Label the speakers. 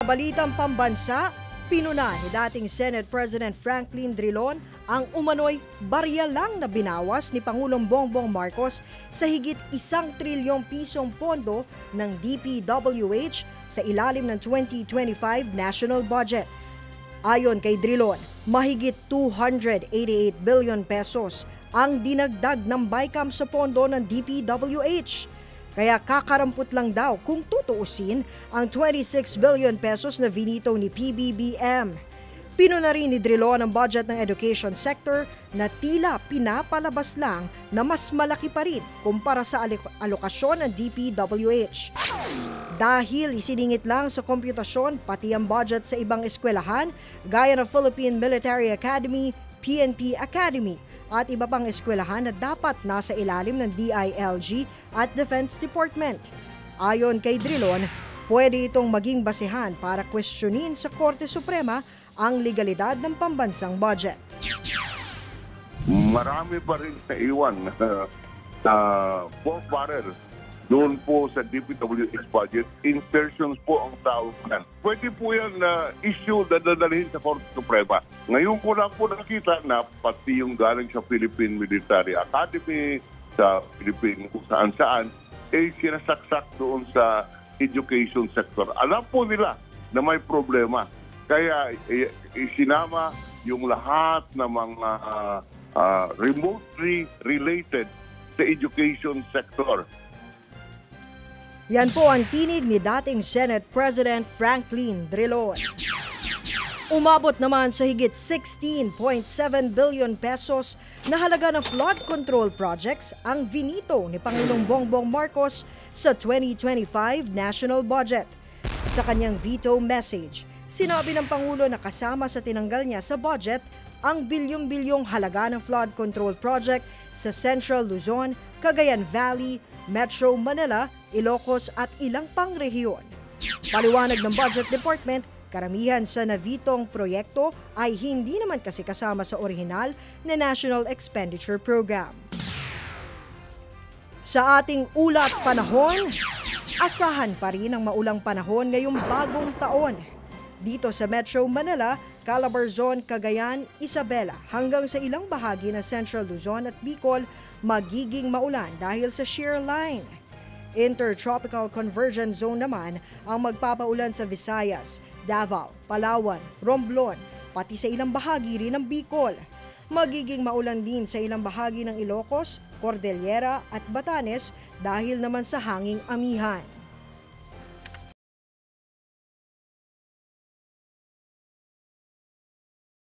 Speaker 1: Balitang pambansa, pinuna ni dating Senate President Franklin Drilon ang umano'y barya lang na binawas ni Pangulong Bongbong Marcos sa higit 1 trilyong pisong pondo ng DPWH sa ilalim ng 2025 national budget. Ayon kay Drilon, mahigit 288 billion pesos ang dinagdag ng BICAM sa pondo ng DPWH. Kaya kakarampot lang daw kung tutuusin ang 26 billion pesos na vinito ni PBBM. Pinuna rin ni Drilon ang budget ng education sector na tila pinapalabas lang na mas malaki pa rin kumpara sa alokasyon ng DPWH. Dahil isiningit lang sa komputasyon pati ang budget sa ibang eskwelahan gaya ng Philippine Military Academy, PNP Academy, at iba pang eskwelahan na dapat nasa ilalim ng DILG at Defense Department. Ayon kay Drilon, pwede itong maging basehan para questionin sa Korte Suprema ang legalidad ng pambansang budget.
Speaker 2: Marami pa rin na iwan na pork barrel doon po sa DPWH budget. Insertions po ang tawag yan. Pwede po yan na issue na dadalhin sa Korte Suprema. Ngayon ko lang po nakita na pati yung galing sa Philippine Military Academy, sa Philippine kung saan-saan, sinasaksak doon sa education sector. Alam po nila na may problema. Kaya isinama yung lahat ng mga remotely related sa education sector.
Speaker 1: Yan po ang tinig ni dating Senate President Franklin Drilon. Umabot naman sa higit 16.7 billion pesos na halaga ng flood control projects ang vinito ni Pangulong Bongbong Marcos sa 2025 national budget. Sa kanyang veto message, sinabi ng Pangulo na kasama sa tinanggal niya sa budget ang bilyong-bilyong halaga ng flood control project sa Central Luzon, Cagayan Valley, Metro Manila, Ilocos at ilang pang rehiyon. Paliwanag ng Budget Department, karamihan sa navitong proyekto ay hindi naman kasi kasama sa orihinal na National Expenditure Program. Sa ating ulat panahon, asahan pa rin ang maulang panahon ngayong bagong taon. Dito sa Metro Manila, Calabarzon, Cagayan, Isabela hanggang sa ilang bahagi ng Central Luzon at Bicol magiging maulan dahil sa shear line. Intertropical Convergence Zone naman ang magpapaulan sa Visayas, Davao, Palawan, Romblon, pati sa ilang bahagi rin ng Bicol. Magiging maulan din sa ilang bahagi ng Ilocos, Cordillera at Batanes dahil naman sa hanging amihan.